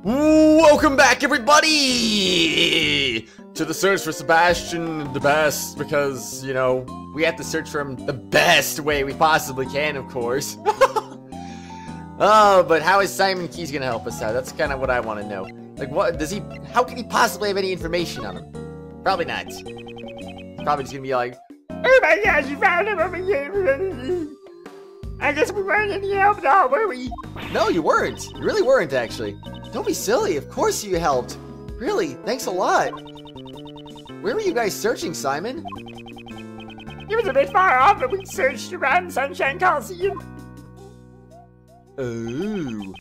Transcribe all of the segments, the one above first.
Welcome back, everybody, to the search for Sebastian the best, because, you know, we have to search for him the best way we possibly can, of course. Oh, but how is Simon Keys gonna help us out? That's kind of what I want to know. Like, what does he, how can he possibly have any information on him? Probably not. Probably just gonna be like, oh my gosh, you found him over here. I guess we weren't any help at all, were we? no, you weren't. You really weren't, actually. Don't be silly. Of course you helped. Really, thanks a lot. Where were you guys searching, Simon? It was a bit far off, but we searched around Sunshine Coliseum. Oh.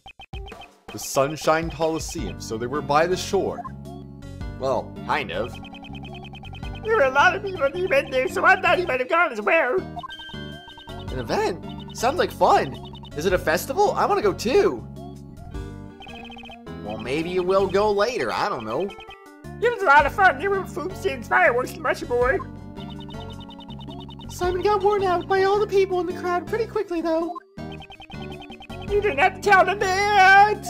The Sunshine Coliseum, so they were by the shore. Well, kind of. There were a lot of people at the event there, so I thought he might have gone as well. An event? Sounds like fun. Is it a festival? I want to go too. Well, maybe you will go later. I don't know. It was a lot of fun. There were food stands, fireworks, and much more. Simon got worn out by all the people in the crowd pretty quickly, though. You didn't have to tell them that.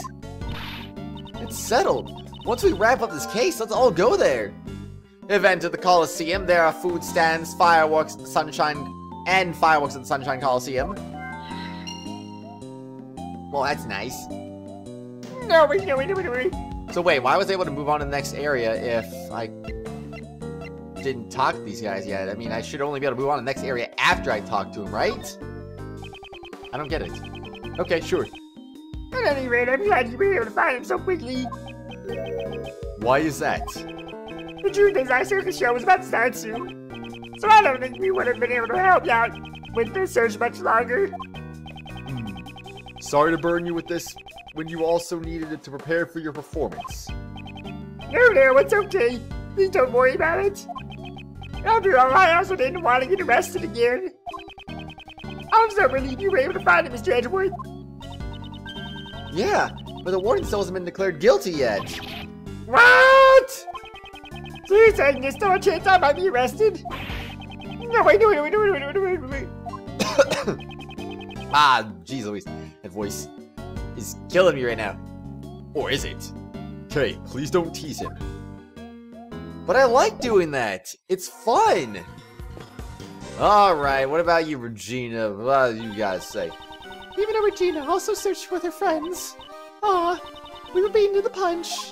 It's settled. Once we wrap up this case, let's all go there. Event at the Coliseum. There are food stands, fireworks at the Sunshine Coliseum. Well, that's nice. No, wait. So wait, why was I able to move on to the next area if I didn't talk to these guys yet? I mean, I should only be able to move on to the next area after I talk to them, right? I don't get it. Okay, sure. At any rate, I'm glad you were able to find him so quickly. Why is that? The truth is, our circus show was about to start soon. So I don't think we would have been able to help you out with the search much longer. Sorry to burn you with this when you also needed it to prepare for your performance. No, it's okay. Please don't worry about it. After all, I also didn't want to get arrested again. I'm so relieved you were able to find him, Mr. Edgeworth. Yeah, but the warden still hasn't been declared guilty yet. What? So you're saying there's still a chance I might be arrested? No, wait. Ah, jeez Louise, that voice is killing me right now. Or is it? Kay, please don't tease him. But I like doing that. It's fun. Alright, what about you, Regina? What do you guys say? Even though Regina also searched with her friends. Aw, we were beaten to the punch.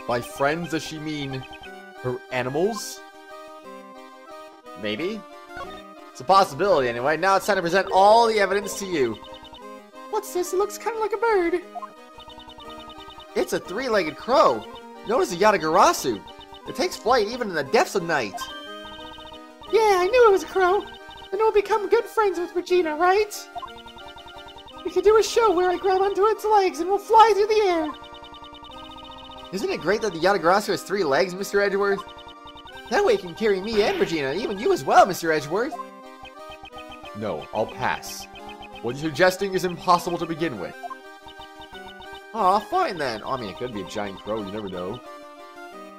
By friends, does she mean her animals? Maybe? It's a possibility anyway. Now it's time to present all the evidence to you. What's this? It looks kind of like a bird. It's a three-legged crow. Known as the Yatagarasu. It takes flight even in the depths of night. Yeah, I knew it was a crow. Then we'll become good friends with Regina, right? We could do a show where I grab onto its legs and we'll fly through the air. Isn't it great that the Yatagarasu has 3 legs, Mr. Edgeworth? That way it can carry me and Regina, and even you as well, Mr. Edgeworth. No, I'll pass. What you're suggesting is impossible to begin with. Aw, fine then. I mean, it could be a giant crow, you never know.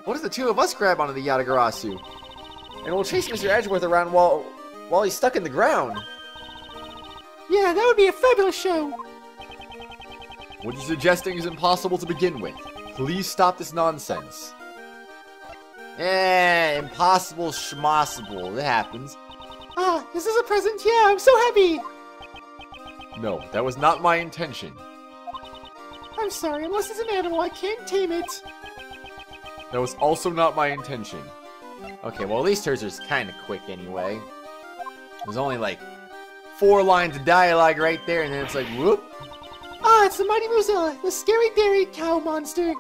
What if the two of us grab onto the Yatagarasu? And we'll chase Mr. Edgeworth around while he's stuck in the ground. Yeah, that would be a fabulous show. What you're suggesting is impossible to begin with. Please stop this nonsense. Impossible schmossible. It happens. Ah, this is a present. Yeah, I'm so happy. No, that was not my intention. I'm sorry, unless it's an animal, I can't tame it. That was also not my intention. Okay, well at least hers is kind of quick anyway. There's only like 4 lines of dialogue right there, and then it's like, whoop. Ah, it's the mighty Mozilla, the scary dairy cow monster.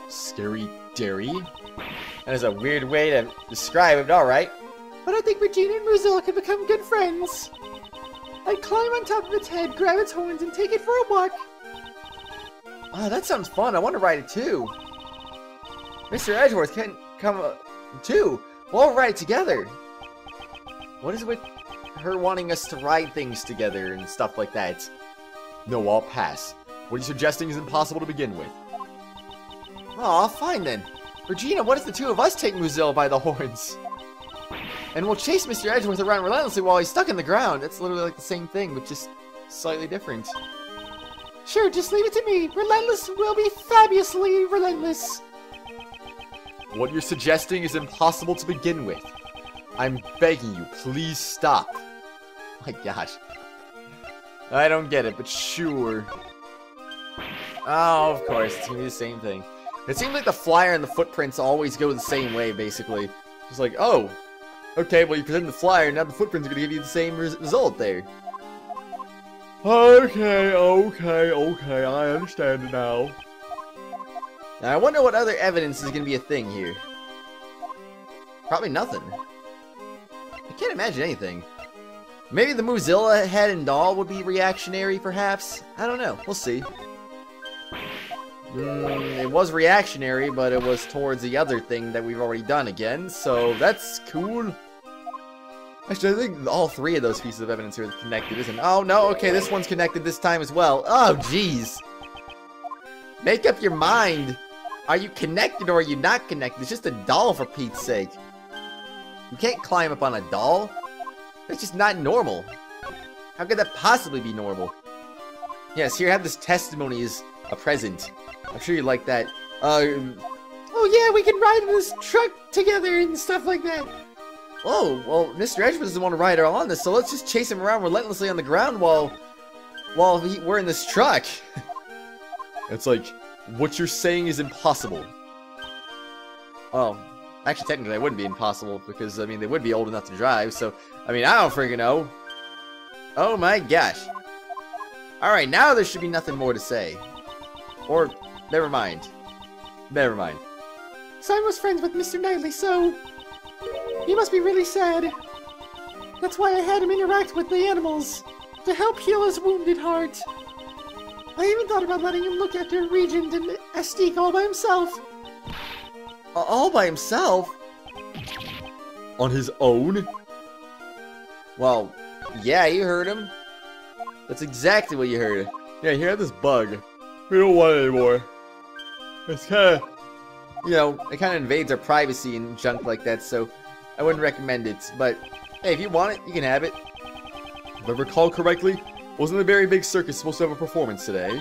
Scary dairy? That is a weird way to describe it, alright. But I think Regina and Mozilla could become good friends. I'd climb on top of its head, grab its horns, and take it for a walk. Oh, that sounds fun. I want to ride it too. Mr. Edgeworth can come too. We'll all ride together. What is it with her wanting us to ride things together and stuff like that? No, I'll pass. What you're suggesting is impossible to begin with. Aw, fine then. Regina, what if the two of us take Mozilla by the horns? And we'll chase Mr. Edgeworth around relentlessly while he's stuck in the ground. That's literally like the same thing, but just slightly different. Sure, just leave it to me. Relentless will be fabulously relentless. What you're suggesting is impossible to begin with. I'm begging you, please stop. My gosh. I don't get it, but sure. Oh, of course, it's gonna be the same thing. It seems like the flyer and the footprints always go the same way, basically. Just like, oh, okay, well you presented the flyer, now the footprints are gonna give you the same result there. Okay, I understand it now. Now, I wonder what other evidence is gonna be a thing here. Probably nothing. I can't imagine anything. Maybe the Mozilla head and doll would be reactionary, perhaps? I don't know. We'll see. It was reactionary, but it was towards the other thing that we've already done again, so that's cool. Actually, I think all three of those pieces of evidence are connected, isn't it? Oh, no, okay, this one's connected this time as well. Oh, jeez. Make up your mind. Are you connected or are you not connected? It's just a doll, for Pete's sake. You can't climb up on a doll. That's just not normal. How could that possibly be normal? Yes, here, have this testimony as a present. I'm sure you like that. Oh yeah, we can ride in this truck together and stuff like that. Oh, well, Mr. Edgeworth doesn't want to ride on this, so let's just chase him around relentlessly on the ground while we're in this truck. It's like, what you're saying is impossible. Well, actually, technically, it wouldn't be impossible, because, I mean, they would be old enough to drive, so, I mean, I don't freaking know. Oh my gosh. Alright, now there should be nothing more to say. Or, never mind. Never mind. Simon was friends with Mr. Knightley, so he must be really sad. That's why I had him interact with the animals, to help heal his wounded heart. I even thought about letting him look after Regent and Estique all by himself. All by himself? On his own? Well, yeah, you heard him. That's exactly what you heard. Yeah, he had this bug. We don't want it anymore. It's kinda, you know, it kinda invades our privacy and junk like that, so I wouldn't recommend it. But, hey, if you want it, you can have it. If I recall correctly, wasn't the very big circus supposed to have a performance today?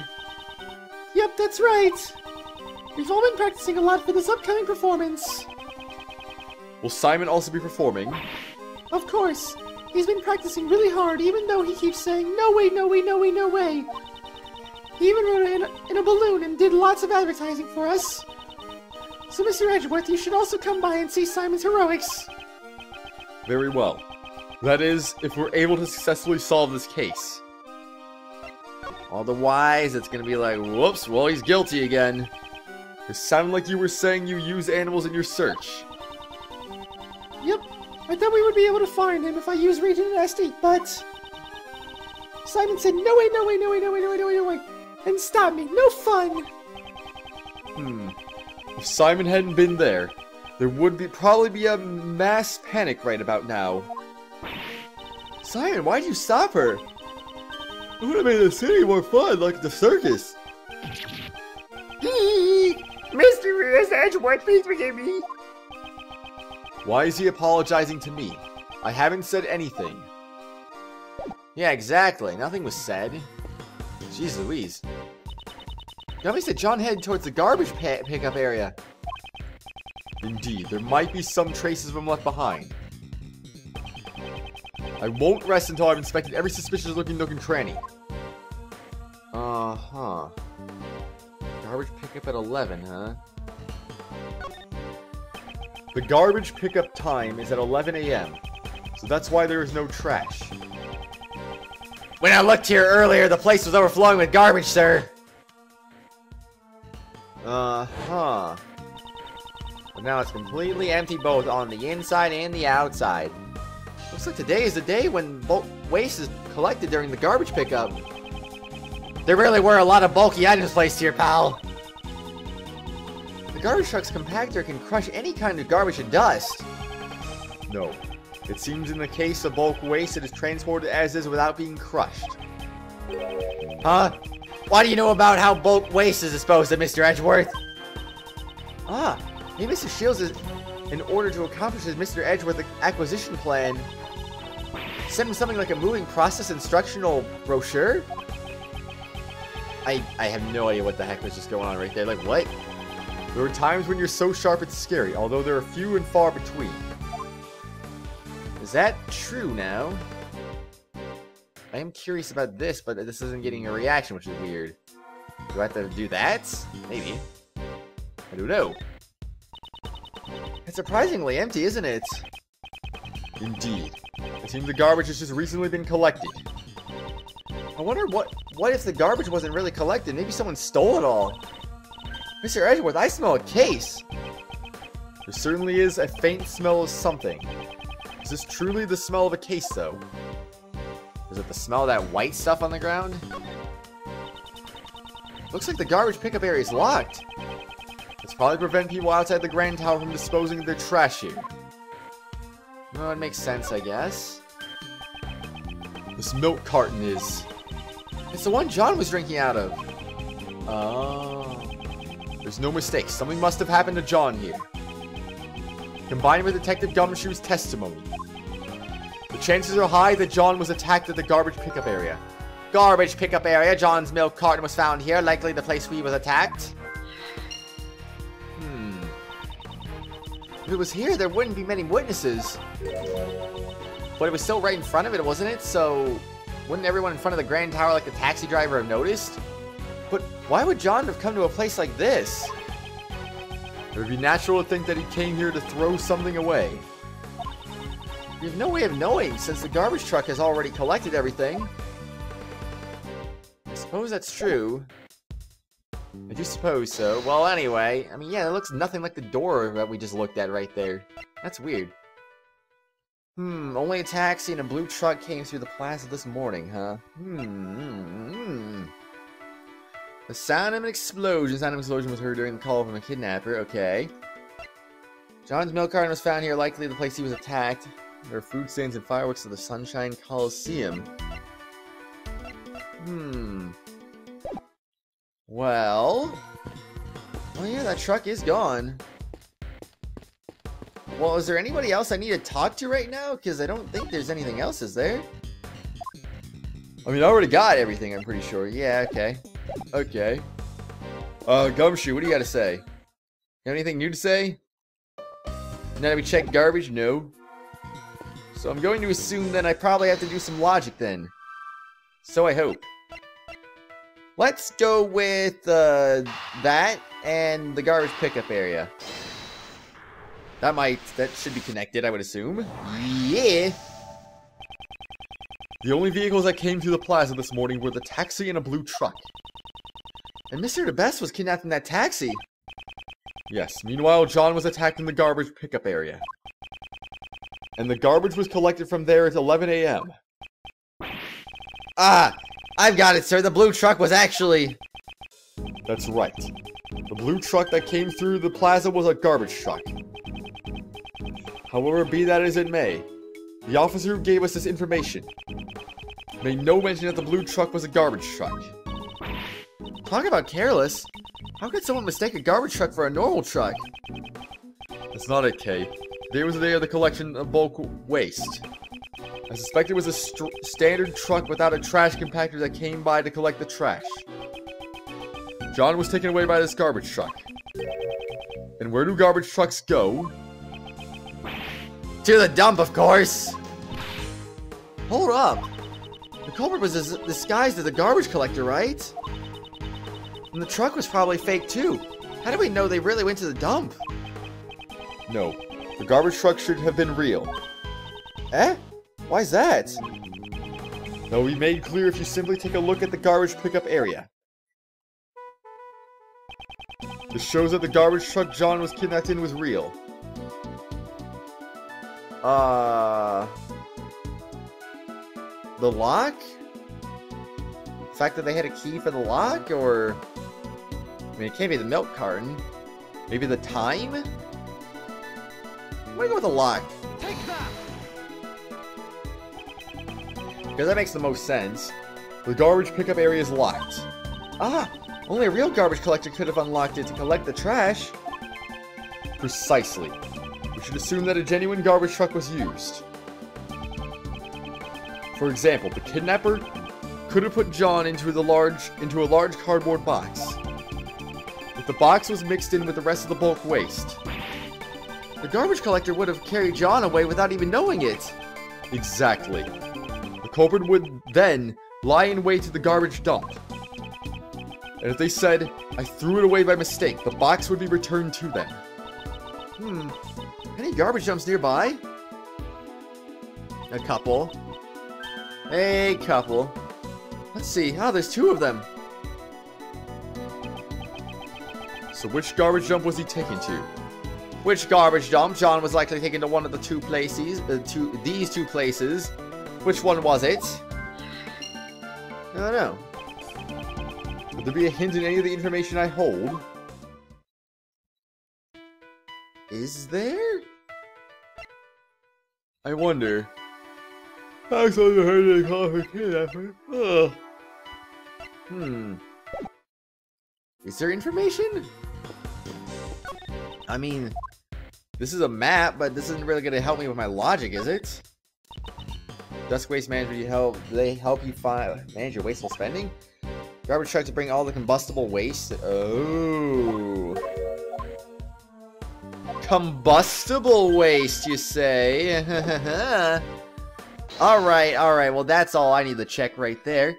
Yep, that's right. We've all been practicing a lot for this upcoming performance. Will Simon also be performing? Of course. He's been practicing really hard, even though he keeps saying, no way, no way, no way, no way. He even wrote it in a balloon and did lots of advertising for us. So, Mr. Edgeworth, you should also come by and see Simon's heroics. Very well. That is, if we're able to successfully solve this case. Otherwise, it's gonna be like, whoops, well, he's guilty again. It sounded like you were saying you use animals in your search. Yep, I thought we would be able to find him if I used Regent and Estate, but Simon said, no way, no way, no way, no way, no way, no way, no way, and stopped me. No fun! If Simon hadn't been there, there would probably be a mass panic right about now. Simon, why'd you stop her? It would have made the city more fun, like the circus. Mr. Edgeworth, please forgive me. Why is he apologizing to me? I haven't said anything. Yeah, exactly. Nothing was said. Jeez Louise. Gummy said John headed towards the garbage pickup area. Indeed, there might be some traces of him left behind. I won't rest until I've inspected every suspicious looking nook and cranny. Uh-huh. Garbage pickup at 11, huh? The garbage pickup time is at 11 a.m. So that's why there is no trash. When I looked here earlier, the place was overflowing with garbage, sir. Uh-huh. But now it's completely empty both on the inside and the outside. Looks like today is the day when bulk waste is collected during the garbage pickup. There really were a lot of bulky items placed here, pal. The garbage truck's compactor can crush any kind of garbage and dust. No. It seems in the case of bulk waste, it is transported as is without being crushed. Huh? Why do you know about how bulk waste is disposed of, Mr. Edgeworth? Ah, maybe Mr. Shields is, in order to accomplish his Mr. Edgeworth acquisition plan, sent him something like a moving process instructional brochure? I have no idea what the heck was just going on right there. Like, what? There are times when you're so sharp it's scary, although there are few and far between. Is that true now? I am curious about this, but this isn't getting a reaction, which is weird. Do I have to do that? Maybe. I don't know. It's surprisingly empty, isn't it? Indeed. It seems the garbage has just recently been collected. I wonder what if the garbage wasn't really collected? Maybe someone stole it all. Mr. Edgeworth, I smell a case. There certainly is a faint smell of something. Is this truly the smell of a case, though? Is it the smell of that white stuff on the ground? Looks like the garbage pickup area is locked. It's probably to prevent people outside the Grand Tower from disposing of their trash here. Well, it makes sense, I guess. This milk carton is... It's the one John was drinking out of. Oh. There's no mistake. Something must have happened to John here. Combined with Detective Gumshoe's testimony, the chances are high that John was attacked at the garbage pickup area. Garbage pickup area. John's milk carton was found here. Likely the place we was attacked. If it was here, there wouldn't be many witnesses. But it was still right in front of it, wasn't it? So, wouldn't everyone in front of the Grand Tower, like the taxi driver, have noticed? But why would John have come to a place like this? It would be natural to think that he came here to throw something away. We have no way of knowing, since the garbage truck has already collected everything. I suppose that's true. I do suppose so. Well, anyway, I mean, yeah, it looks nothing like the door that we just looked at right there. That's weird. Only a taxi and a blue truck came through the plaza this morning, huh? The sound of an explosion. The sound of an explosion was heard during the call from a kidnapper. Okay. John's milk carton was found here, likely the place he was attacked. There are food stands and fireworks at the Sunshine Coliseum. Well, oh yeah, that truck is gone. Well, is there anybody else I need to talk to right now? Because I don't think there's anything else, is there? I mean, I already got everything, I'm pretty sure. Yeah, okay. Okay. Gumshoe, what do you got to say? You have anything new to say? Now that we checked garbage? No. So I'm going to assume then I probably have to do some logic then. So I hope. Let's go with that and the garbage pickup area. That should be connected, I would assume. Yeah. The only vehicles that came through the plaza this morning were the taxi and a blue truck. And Mr. DeBest was kidnapped in that taxi. Yes, meanwhile, John was attacked in the garbage pickup area. And the garbage was collected from there at 11 a.m. Ah! I've got it, sir. The blue truck was actually... That's right. The blue truck that came through the plaza was a garbage truck. However, be that as it may, the officer who gave us this information made no mention that the blue truck was a garbage truck. Talk about careless. How could someone mistake a garbage truck for a normal truck? That's not it, Kay. Today was the day of the collection of bulk waste. I suspect it was a standard truck without a trash compactor that came by to collect the trash. John was taken away by this garbage truck. And where do garbage trucks go? To the dump, of course! Hold up! The culprit was disguised as a garbage collector, right? And the truck was probably fake too. How do we know they really went to the dump? No. The garbage truck should have been real. Eh? Why's that? That will be made clear if you simply take a look at the garbage pickup area. This shows that the garbage truck John was kidnapped in was real. The lock? The fact that they had a key for the lock, or... I mean, it can't be the milk carton. Maybe the time? I'm gonna go with the lock. Take that! Because that makes the most sense. The garbage pickup area is locked. Ah! Only a real garbage collector could have unlocked it to collect the trash. Precisely. We should assume that a genuine garbage truck was used. For example, the kidnapper could have put John into a large cardboard box. If the box was mixed in with the rest of the bulk waste, the garbage collector would have carried John away without even knowing it. Exactly. The culprit would then lie in wait to the garbage dump. And if they said, I threw it away by mistake, the box would be returned to them. Any garbage dumps nearby? A couple. A couple. Let's see. Oh, there's 2 of them. So which garbage dump was he taken to? Which garbage dump? John was likely taken to one of the 2 places. These 2 places. Which one was it? I don't know. Would there be a hint in any of the information I hold? Is there? I wonder. I saw the heard of the Kidnapper. Is there information? I mean, this is a map, but this isn't really going to help me with my logic, is it? Dusk Waste Management, they help you manage your wasteful spending? Garbage truck to bring all the combustible waste. Oh. Combustible waste, you say? Alright, well that's all I need to check right there.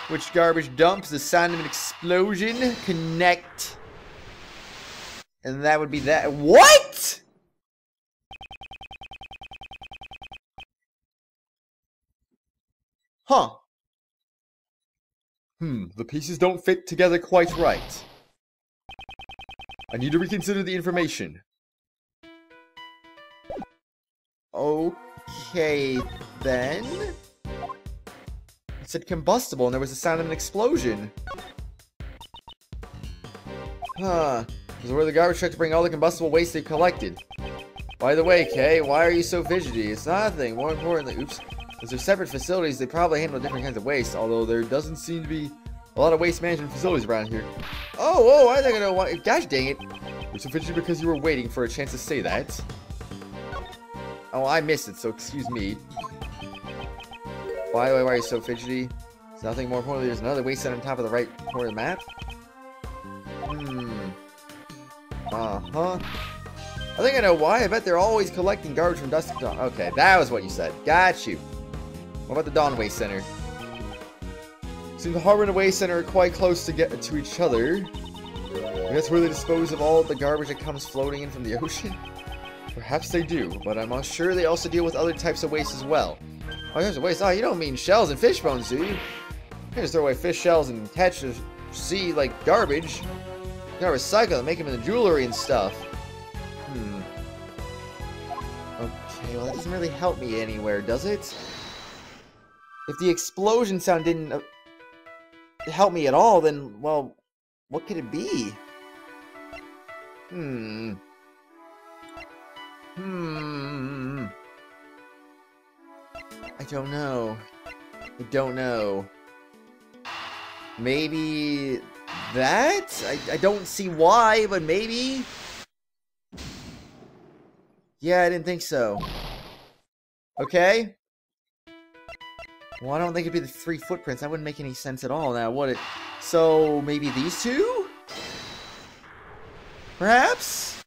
Which garbage dumps? The sound of an explosion. Connect. And that would be that. What?! Huh. The pieces don't fit together quite right. I need to reconsider the information. Okay, then. It said combustible, and there was the sound of an explosion. This is where the garbage truck to bring all the combustible waste they've collected. By the way, Kay, why are you so fidgety? It's nothing. More importantly, oops. As they're separate facilities, they probably handle different kinds of waste, although there doesn't seem to be a lot of waste management facilities around here. Oh, I think I know why. Gosh dang it. You're so fidgety because you were waiting for a chance to say that. Oh, I missed it, so excuse me. By the way, why are you so fidgety? There's nothing more importantly, there's another waste set on top of the right corner of the map. I think I know why. I bet they're always collecting garbage from dusk to dawn. Okay, that was what you said. Got you. What about the Dawn Waste Center? Seems the harbor and the waste center are quite close to each other. I guess where they dispose of all the garbage that comes floating in from the ocean? Perhaps they do, but I'm sure they also deal with other types of waste as well. Oh, types of waste? Oh, you don't mean shells and fish bones, do you? You can just throw away fish shells and catch the sea like garbage. You gotta recycle them, make them into jewelry and stuff. Okay, well that doesn't really help me anywhere, does it? If the explosion sound didn't help me at all, then, well, what could it be? I don't know. I don't know. Maybe that? I don't see why, but maybe? Yeah, I didn't think so. Okay. Well, I don't think it'd be the 3 footprints. That wouldn't make any sense at all now, would it? So, maybe these 2? Perhaps?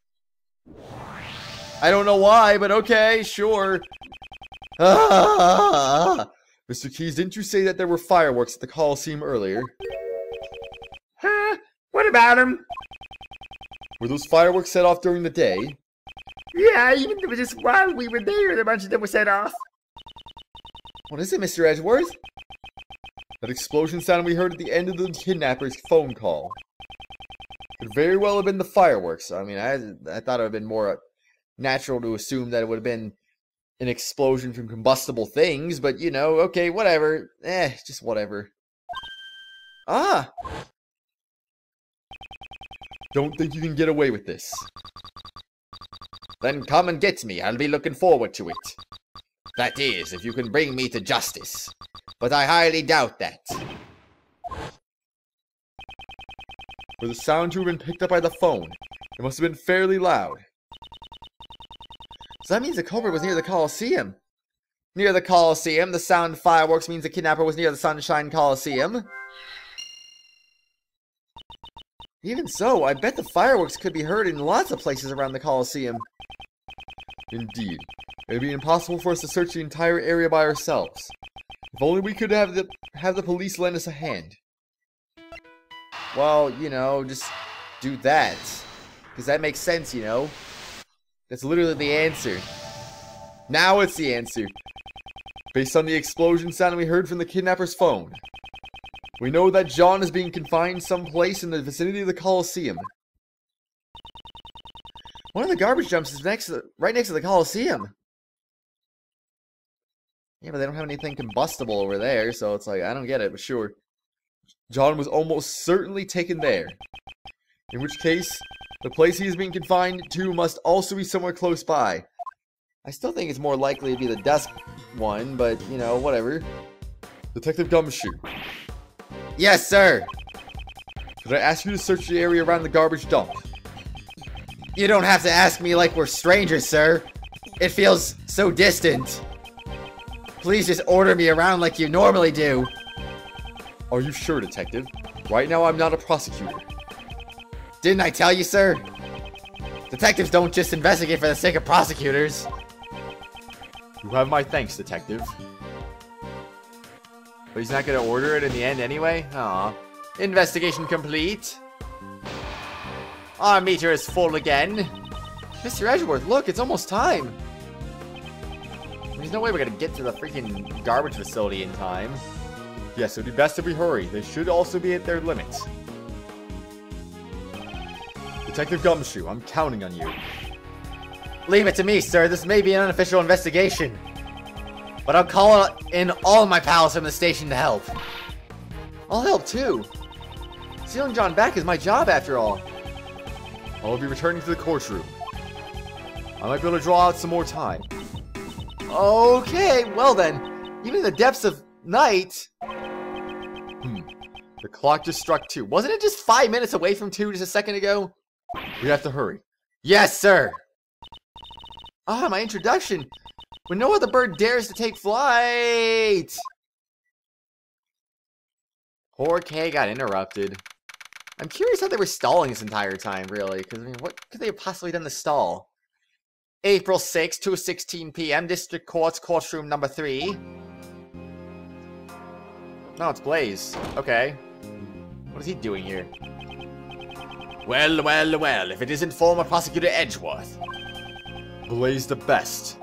I don't know why, but okay, sure. Mr. Keys, didn't you say that there were fireworks at the Coliseum earlier? Huh? What about them? Were those fireworks set off during the day? Yeah, even if it was just while we were there, a bunch of them were set off. What is it, Mr. Edgeworth? That explosion sound we heard at the end of the kidnapper's phone call. Could very well have been the fireworks. I mean, I thought it would have been more natural to assume that it would have been an explosion from combustible things, but, you know, okay, whatever. Just whatever. Ah! Don't think you can get away with this. Then come and get me. I'll be looking forward to it. That is, if you can bring me to justice. But I highly doubt that. For the sound to have been picked up by the phone, it must have been fairly loud. So that means the culprit was near the Coliseum. near the Coliseum. The sound of fireworks means the kidnapper was near the Sunshine Coliseum. Even so, I bet the fireworks could be heard in lots of places around the Coliseum. Indeed. It would be impossible for us to search the entire area by ourselves. If only we could have the police lend us a hand. Well, you know, just do that. Because that makes sense, you know. That's literally the answer. Now it's the answer. Based on the explosion sound we heard from the kidnapper's phone. We know that John is being confined someplace in the vicinity of the Coliseum. One of the garbage dumps is right next to the Coliseum. Yeah, but they don't have anything combustible over there, so it's like, I don't get it, but sure. John was almost certainly taken there. In which case, the place he is being confined to must also be somewhere close by. I still think it's more likely to be the desk one, but, you know, whatever. Detective Gumshoe. Yes, sir! Could I ask you to search the area around the garbage dump? You don't have to ask me like we're strangers, sir. It feels so distant. Please just order me around like you normally do. Are you sure, Detective? Right now I'm not a prosecutor. Didn't I tell you, sir? Detectives don't just investigate for the sake of prosecutors. You have my thanks, Detective. But he's not gonna order it in the end anyway? Aw. Investigation complete. Our meter is full again. Mr. Edgeworth, look, it's almost time. There's no way we're gonna get to the freaking garbage facility in time. Yes, it would be best if we hurry. They should also be at their limits. Detective Gumshoe, I'm counting on you. Leave it to me, sir. This may be an unofficial investigation. But I'll call in all my pals from the station to help. I'll help too. Sealing John back is my job after all. I'll be returning to the courtroom. I might be able to draw out some more time. Okay, well then. Even in the depths of night... The clock just struck 2. Wasn't it just 5 minutes away from 2 just a second ago? We have to hurry. Yes, sir! Ah, my introduction! When no other bird dares to take flight! Poor Kay got interrupted. I'm curious how they were stalling this entire time, really. Because, I mean, what could they have possibly done to stall? April 6, 2:16 p.m. District Court's courtroom number 3. No, it's Blaze. Okay. What is he doing here? Well, well, well, if it isn't former prosecutor Edgeworth. Blaze the best.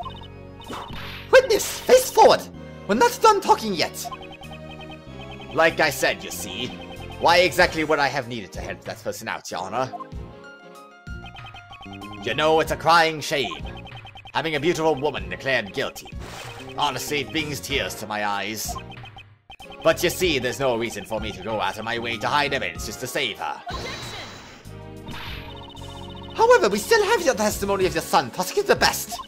Witness, face forward! We're not done talking yet! Like I said, you see. Why exactly would I have needed to help that person out, Your Honor? You know, it's a crying shame. Having a beautiful woman declared guilty. Honestly, it brings tears to my eyes. But you see, there's no reason for me to go out of my way to hide evidence just to save her. However, we still have your testimony of your son, Prosecutor the Best.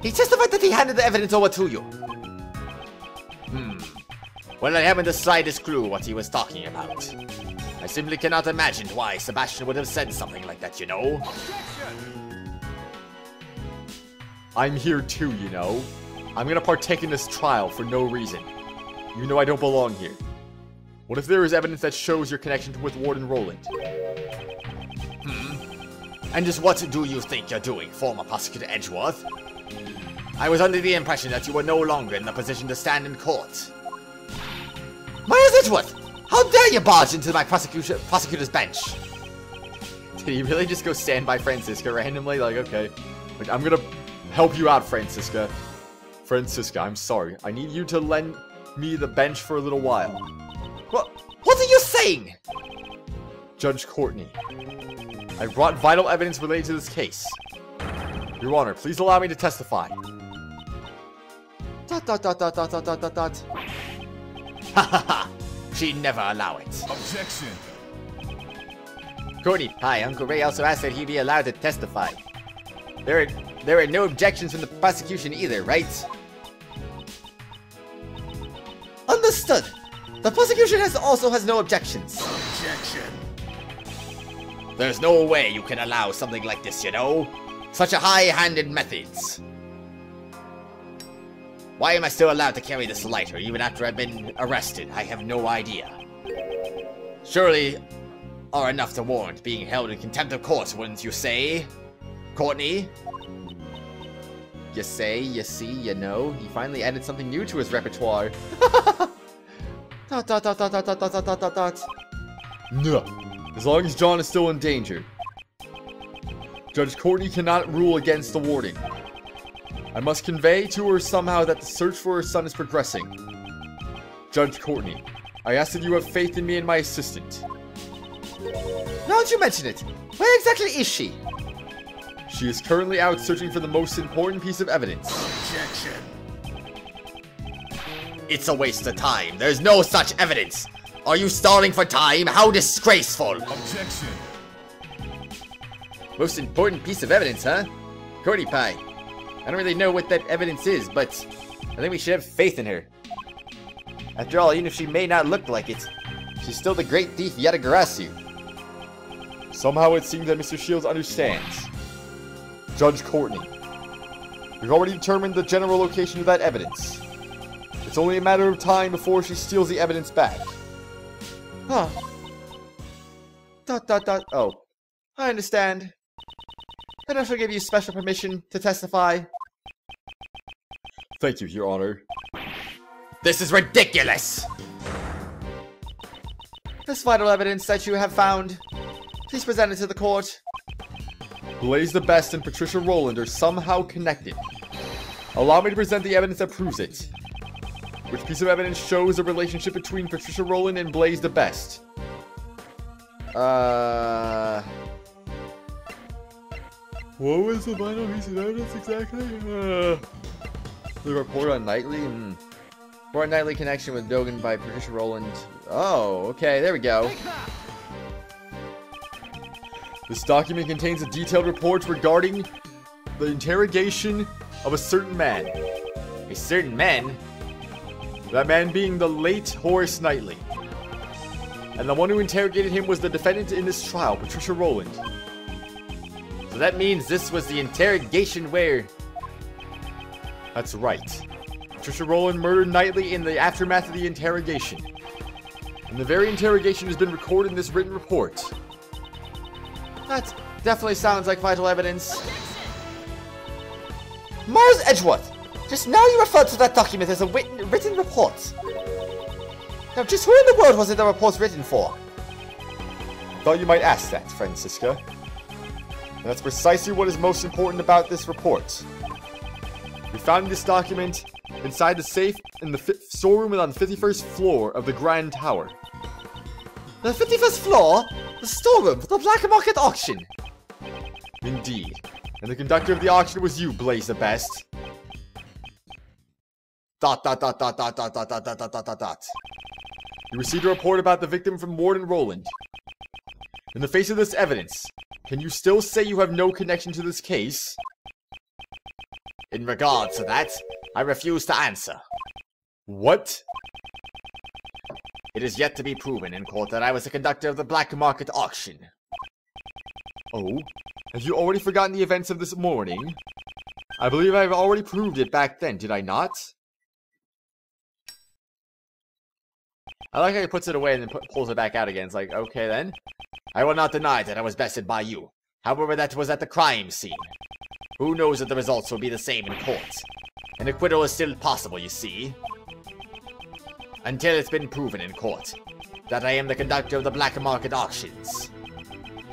He testified that he handed the evidence over to you. Well, I haven't the slightest clue what he was talking about. I simply cannot imagine why Sebastian would have said something like that, you know? I'm here too, you know. I'm gonna partake in this trial for no reason. You know I don't belong here. What if there is evidence that shows your connection with Warden Roland? And just what do you think you're doing, former Prosecutor Edgeworth? I was under the impression that you were no longer in the position to stand in court. Miles Edgeworth! How dare you barge into my prosecutor's bench? Did he really just go stand by Francisca randomly? Like, okay. Like, I'm gonna help you out, Francisca. Francisca, I'm sorry. I need you to lend me the bench for a little while. What are you saying? Judge Courtney, I brought vital evidence related to this case. Your Honor, please allow me to testify. ... Ha ha ha! She'd never allow it. Objection! Courtney, hi, Uncle Ray also asked that he be allowed to testify. There are no objections from the prosecution either, right? Understood! The prosecution also has no objections. Objection! There's no way you can allow something like this, you know? Such a high-handed methods. Why am I still allowed to carry this lighter, even after I've been arrested? I have no idea. Surely are enough to warrant being held in contempt of court, wouldn't you say, Courtney? You say, you see, you know. He finally added something new to his repertoire. Dot, dot, dot, dot, dot, dot, dot, dot, dot, dot. No. As long as John is still in danger. Judge Courtney cannot rule against the warden. I must convey to her somehow that the search for her son is progressing. Judge Courtney, I ask that you have faith in me and my assistant. Now that you mention it, where exactly is she? She is currently out searching for the most important piece of evidence. Objection. It's a waste of time. There's no such evidence. Are you stalling for time? How disgraceful. Objection. Most important piece of evidence, huh? Cordy Pie. I don't really know what that evidence is, but I think we should have faith in her. After all, even if she may not look like it, she's still the great thief Yatagarasu. Somehow it seems that Mr. Shields understands. Judge Courtney, we've already determined the general location of that evidence. It's only a matter of time before she steals the evidence back. Huh. Dot dot dot. Oh. I understand. Then I shall give you special permission to testify. Thank you, Your Honor. This is ridiculous. This vital evidence that you have found, please present it to the court. Blaze the Best and Patricia Rowland are somehow connected. Allow me to present the evidence that proves it. Which piece of evidence shows a relationship between Patricia Rowland and Blaze the Best? What was the vital piece of evidence exactly? The report on Knightley? Report on Knightley connection with Dogen by Patricia Rowland. Oh, okay, there we go. This document contains a detailed report regarding the interrogation of a certain man. A certain man? That man being the late Horace Knightley. And the one who interrogated him was the defendant in this trial, Patricia Rowland. So that means this was the interrogation where... That's right. Patricia Rowland murdered Knightley in the aftermath of the interrogation. And the very interrogation has been recorded in this written report. That definitely sounds like vital evidence. Miles Edgeworth! Just now you referred to that document as a written report. Now, just who in the world was it the report written for? Thought you might ask that, Francisca. And that's precisely what is most important about this report. We found this document inside the safe in the storeroom on the 51st floor of the Grand Tower. The 51st floor? The storeroom for the black market auction? Indeed. And the conductor of the auction was you, Blaze the Best. Dot dot dot dot dot dot dot dot dot dot dot dot. You received a report about the victim from Warden Rowland. In the face of this evidence, can you still say you have no connection to this case? In regards to that, I refuse to answer. What? It is yet to be proven in court that I was the conductor of the black market auction. Oh? Have you already forgotten the events of this morning? I believe I've already proved it back then, did I not? I like how he puts it away and then pulls it back out again. It's like, okay then. I will not deny that I was bested by you. However, that was at the crime scene. Who knows if the results will be the same in court? An acquittal is still possible, you see. Until it's been proven in court that I am the conductor of the black market auctions.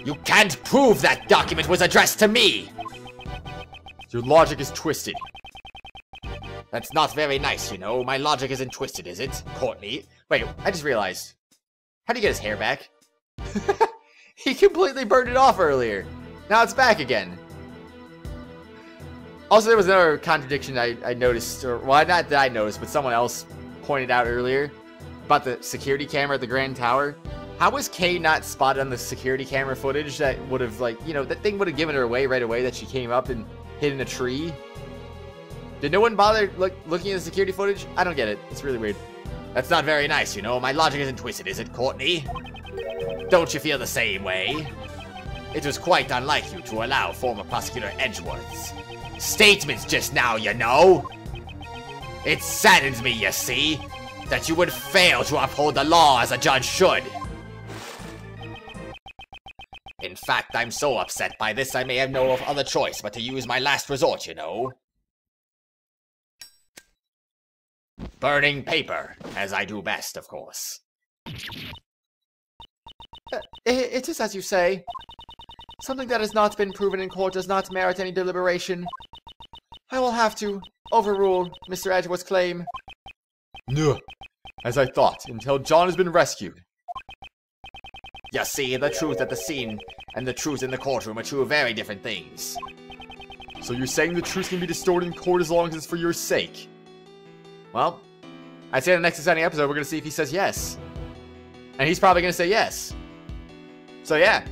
You can't prove that document was addressed to me! Your logic is twisted. That's not very nice, you know. My logic isn't twisted, is it, Courtney? Wait, I just realized. How do you get his hair back? He completely burned it off earlier. Now it's back again. Also, there was another contradiction I noticed, or well, not that I noticed, but someone else pointed out earlier about the security camera at the Grand Tower. How was Kay not spotted on the security camera footage that would have, like, you know, that thing would have given her away right away that she came up and hid in a tree? Did no one bother looking at the security footage? I don't get it. It's really weird. That's not very nice, you know. My logic isn't twisted, is it, Courtney? Don't you feel the same way? It was quite unlike you to allow former prosecutor Edgeworth's statements just now, you know. It saddens me, you see, that you would fail to uphold the law as a judge should. In fact, I'm so upset by this I may have no other choice but to use my last resort, you know. Burning paper, as I do best, of course. It is as you say. Something that has not been proven in court does not merit any deliberation. I will have to overrule Mr. Edgeworth's claim. No, as I thought, until John has been rescued. You see, the truth at the scene and the truth in the courtroom are two very different things. So you're saying the truth can be distorted in court as long as it's for your sake? Well, I'd say in the next exciting episode, we're going to see if he says yes. And he's probably going to say yes. So yeah.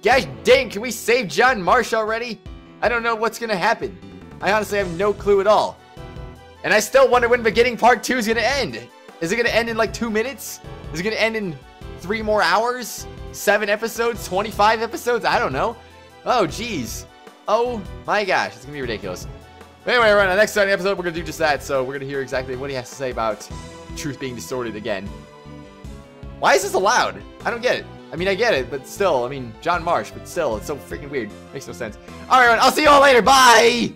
Gosh dang, can we save John Marsh already? I don't know what's going to happen. I honestly have no clue at all. And I still wonder when Beginning Part 2 is going to end. Is it going to end in like 2 minutes? Is it going to end in 3 more hours? 7 episodes? 25 episodes? I don't know. Oh, jeez. Oh, my gosh. It's going to be ridiculous. But anyway, we're on the next exciting episode. We're going to do just that. So we're going to hear exactly what he has to say about truth being distorted again. Why is this allowed? I don't get it. I mean, I get it, but still, I mean, John Marsh, but still, it's so freaking weird. Makes no sense. All right, everyone, I'll see you all later. Bye!